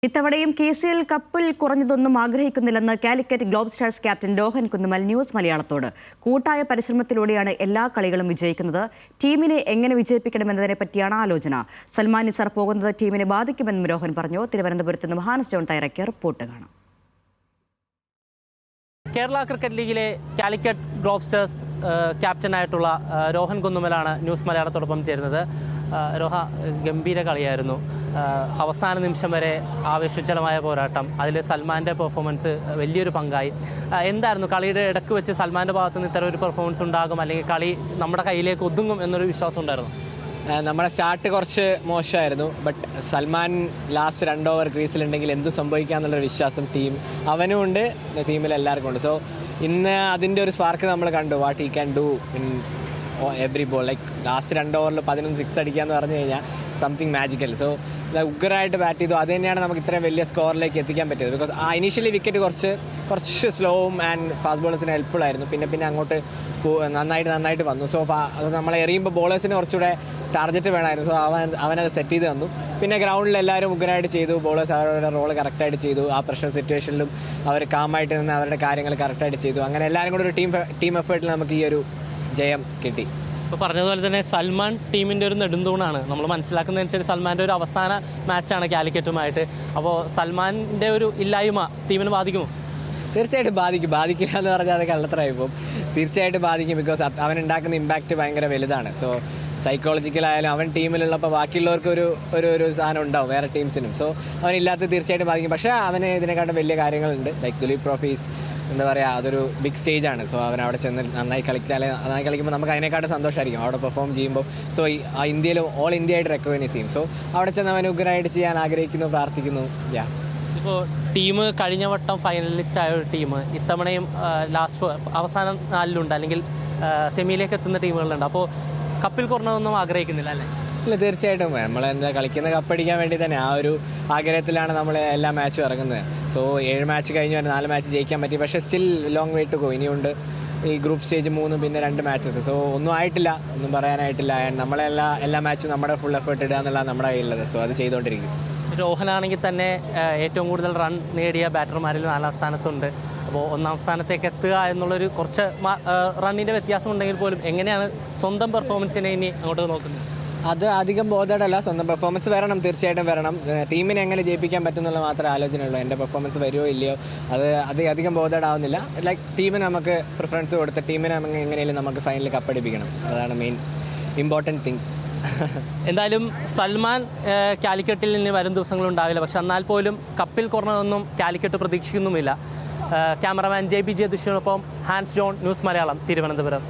ഇത്തവണയും KCL കപ്പിൽ കുറഞ്ഞതൊന്നും ആഗ്രഹിക്കുന്നില്ലെന്ന് Calicut Globe Stars captain Rohan Kunnummal News മലയാളത്തോട്. കൂട്ടായ പരിശ്രമത്തിലൂടെയാണ് എല്ലാ കളികളും വിജയിക്കുന്നത്. ടീമിനെ എങ്ങനെ വിജയിപ്പിക്കണമെന്നതിനെ പറ്റിയാണ് ആലോചന. സൽമാൻ നിസാർ പോകുന്നത് ടീമിനെ ബാധിക്കുമെന്നും രോഹൻ പറഞ്ഞു. തിരുവനന്തപുരത്ത് നിന്ന് ഹാൻസ് ജോൺ തയ്യാറാക്കിയ റിപ്പോർട്ട് കാണാം. കേരള ക്രിക്കറ്റ് ലീഗിലെ കാലിക്കറ്റ് ഗ്ലോബ് സ്റ്റാർസ് ക്യാപ്റ്റനായിട്ടുള്ള രോഹൻ കുന്നുമലാണ് ന്യൂസ് മലയാളത്തോടൊപ്പം ചേരുന്നത്. രോഹ, ഗംഭീര കളിയായിരുന്നു. അവസാന നിമിഷം വരെ ആവേശോജ്വലമായ പോരാട്ടം. അതിൽ സൽമാൻ്റെ പെർഫോമൻസ് വലിയൊരു പങ്കായി. എന്തായിരുന്നു കളിയുടെ ഇടയ്ക്ക് വെച്ച് സൽമാൻ്റെ ഭാഗത്ത് നിന്ന് ഇത്തരം ഒരു പെർഫോമൻസ് ഉണ്ടാകും, അല്ലെങ്കിൽ കളി നമ്മുടെ കയ്യിലേക്ക് ഒതുങ്ങും എന്നൊരു വിശ്വാസം ഉണ്ടായിരുന്നു? നമ്മുടെ സ്റ്റാർട്ട് കുറച്ച് മോശമായിരുന്നു. ബട്ട് സൽമാൻ ലാസ്റ്റ് 2 ഓവർ ക്രീസിലുണ്ടെങ്കിൽ എന്ത് സംഭവിക്കാമെന്നുള്ളൊരു വിശ്വാസം അവനും ഉണ്ട്, ടീമിൽ എല്ലാവർക്കും ഉണ്ട്. സോ ഇന്ന് അതിൻ്റെ ഒരു സ്പാർക്ക് നമ്മൾ കണ്ടു. What he can do in every ball. Like last 2 ഓവറിൽ 11 6 അടിക്കുക എന്ന് പറഞ്ഞു കഴിഞ്ഞാൽ സംതിങ് മാജിക്കൽ. സോ ഉഗ്രമായിട്ട് ബാറ്റ് ചെയ്തു. അത് തന്നെയാണ് നമുക്ക് ഇത്രയും വലിയ സ്കോറിലേക്ക് എത്തിക്കാൻ പറ്റിയത്. ബിക്കോസ് ഇനീഷ്യലി വിക്കറ്റ് കുറച്ച് സ്ലോവും ആൻഡ് ഫാസ്റ്റ് ബോളേഴ്സിന് ഹെൽപ്ഫുൾ ആയിരുന്നു. പിന്നെ അങ്ങോട്ട് നന്നായിട്ട് വന്നു. സോ അത് നമ്മളെ എറിയുമ്പോൾ ബോളേഴ്സിന് കുറച്ചുകൂടെ ടാർഗറ്റ് വേണമായിരുന്നു. സോ അവനത് സെറ്റ് ചെയ്ത് തന്നു. പിന്നെ ഗ്രൗണ്ടിൽ എല്ലാവരും ഉഗ്രനായിട്ട് ചെയ്തു. ബോളേഴ്സ് അവരുടെ റോള് കറക്റ്റായിട്ട് ചെയ്തു. ആ പ്രഷർ സിറ്റുവേഷനിലും അവർ കാമായിട്ട് നിന്ന് അവരുടെ കാര്യങ്ങൾ കറക്റ്റായിട്ട് ചെയ്തു. അങ്ങനെ എല്ലാവരും കൂടെ ഒരു ടീം എഫേർട്ടിൽ നമുക്ക് ഈ ഒരു ജയം കിട്ടി. ഇപ്പോൾ പറഞ്ഞതുപോലെ തന്നെ സൽമാൻ ടീമിൻ്റെ ഒരു നെടുന്തൂണാണ്. നമ്മൾ മനസ്സിലാക്കുന്നതനുസരിച്ച് സൽമാൻ്റെ ഒരു അവസാന മാച്ചാണ് കാലിക്കറ്റുമായിട്ട്. അപ്പോൾ സൽമാൻ്റെ ഒരു ഇല്ലായ്മ ടീമിനെ ബാധിക്കുമോ? തീർച്ചയായിട്ടും ബാധിക്കില്ല എന്ന് പറഞ്ഞാൽ അത് കള്ളത്തരമായി പോകും. തീർച്ചയായിട്ടും ബാധിക്കും. ബിക്കോസ് അവൻ ഉണ്ടാക്കുന്ന ഇമ്പാക്റ്റ് ഭയങ്കര വലുതാണ്. സോ സൈക്കോളജിക്കലായാലും അവൻ ടീമിലുള്ളപ്പോൾ ബാക്കിയുള്ളവർക്ക് ഒരു സാധനം ഉണ്ടാവും വേറെ ടീംസിനും. സോ അവനില്ലാത്ത തീർച്ചയായിട്ടും ബാധിക്കും. പക്ഷേ അവന് ഇതിനെക്കാട്ടും വലിയ കാര്യങ്ങളുണ്ട്. ലൈക്ക് ദുലീപ് ട്രോഫീസ് എന്താ പറയുക, അതൊരു ബിഗ് സ്റ്റേജാണ്. സോ അവൻ അവിടെ ചെന്ന് നന്നായി കളിക്കുമ്പോൾ നമുക്ക് അതിനെക്കാട്ടും സന്തോഷമായിരിക്കും അവിടെ പെർഫോം ചെയ്യുമ്പോൾ. സോ ഇന്ത്യയിൽ ഓൾ ഇന്ത്യ ആയിട്ട് റെക്കഗ്നൈസ് ചെയ്യും. സോ അവിടെ ചെന്ന് അവൻ ഉഗ്രനായിട്ട് ചെയ്യാൻ ആഗ്രഹിക്കുന്നു, പ്രാർത്ഥിക്കുന്നു. ഇപ്പോൾ ടീം കഴിഞ്ഞ വട്ടം ഫൈനലിസ്റ്റ് ആയ ഒരു ടീം ഇത്തവണയും അവസാനം 4 അല്ലെങ്കിൽ സെമിയിലേക്ക് എത്തുന്ന ടീമുകളുണ്ട്. അപ്പോൾ കപ്പിൽ കുറഞ്ഞതൊന്നും ആഗ്രഹിക്കുന്നില്ല അല്ലേ? ഇല്ല, തീർച്ചയായിട്ടും നമ്മളെന്താ കളിക്കുന്ന കപ്പടിക്കാൻ വേണ്ടി തന്നെ ആ ഒരു ആഗ്രഹത്തിലാണ് നമ്മൾ എല്ലാ മാച്ചും ഇറങ്ങുന്നത്. സോ 7 മാച്ച് കഴിഞ്ഞ് 4 മാച്ച് ജയിക്കാൻ പറ്റി. പക്ഷേ still long way to go. ഇനിയുണ്ട് ഈ ഗ്രൂപ്പ് സ്റ്റേജ് 3 പിന്നെ 2 മാച്ചസ്. സോ ഒന്നും ആയിട്ടില്ല, ഒന്നും പറയാനായിട്ടില്ല. എല്ലാ മാച്ചും നമ്മുടെ ഫുൾ എഫേർട്ട് ഇടുക എന്നുള്ള നമ്മുടെ കയ്യിലുള്ളത്. സോ അത് ചെയ്തുകൊണ്ടിരിക്കും. രോഹനാണെങ്കിൽ തന്നെ ഏറ്റവും കൂടുതൽ റൺ നേടിയ ബാറ്റർമാരിൽ 4ാം സ്ഥാനത്തുണ്ട്. അപ്പോൾ 1ാം സ്ഥാനത്തേക്ക് എത്തുക എന്നുള്ളൊരു കുറച്ച് റണ്ണിൻ്റെ വ്യത്യാസം ഉണ്ടെങ്കിൽ പോലും എങ്ങനെയാണ് സ്വന്തം പെർഫോമൻസിനെ ഇനി അങ്ങോട്ട് നോക്കുന്നത്? അത് അധികം ബോധേഡല്ല. സ്വന്തം പെർഫോമൻസ് വരണം, തീർച്ചയായിട്ടും വരണം. ടീമിനെ എങ്ങനെ ജയിപ്പിക്കാൻ പറ്റുന്നുള്ള മാത്രമേ ആലോചനയുള്ളൂ. എൻ്റെ പെർഫോമൻസ് വരുമോ ഇല്ലയോ അത് അധികം ബോധേഡാവുന്നില്ല. ലൈക്ക് ടീമിന് നമുക്ക് പ്രിഫറൻസ് കൊടുത്ത് ടീമിനെ എങ്ങനെയും നമുക്ക് ഫൈനലിൽ കപ്പടിപ്പിക്കണം. അതാണ് മെയിൻ ഇമ്പോർട്ടൻറ്റ് തിങ്. എന്തായാലും സൽമാൻ കാലിക്കറ്റിൽ നിന്ന് വരും ദിവസങ്ങളുണ്ടാവില്ല. പക്ഷെ എന്നാൽ പോലും കപ്പിൽ കുറഞ്ഞതൊന്നും കാലിക്കറ്റ് പ്രതീക്ഷിക്കുന്നുമില്ല. ക്യാമറമാൻ JB ജയദുഷിനൊപ്പം ഹാൻസ് ജോൺ, ന്യൂസ് മലയാളം, തിരുവനന്തപുരം.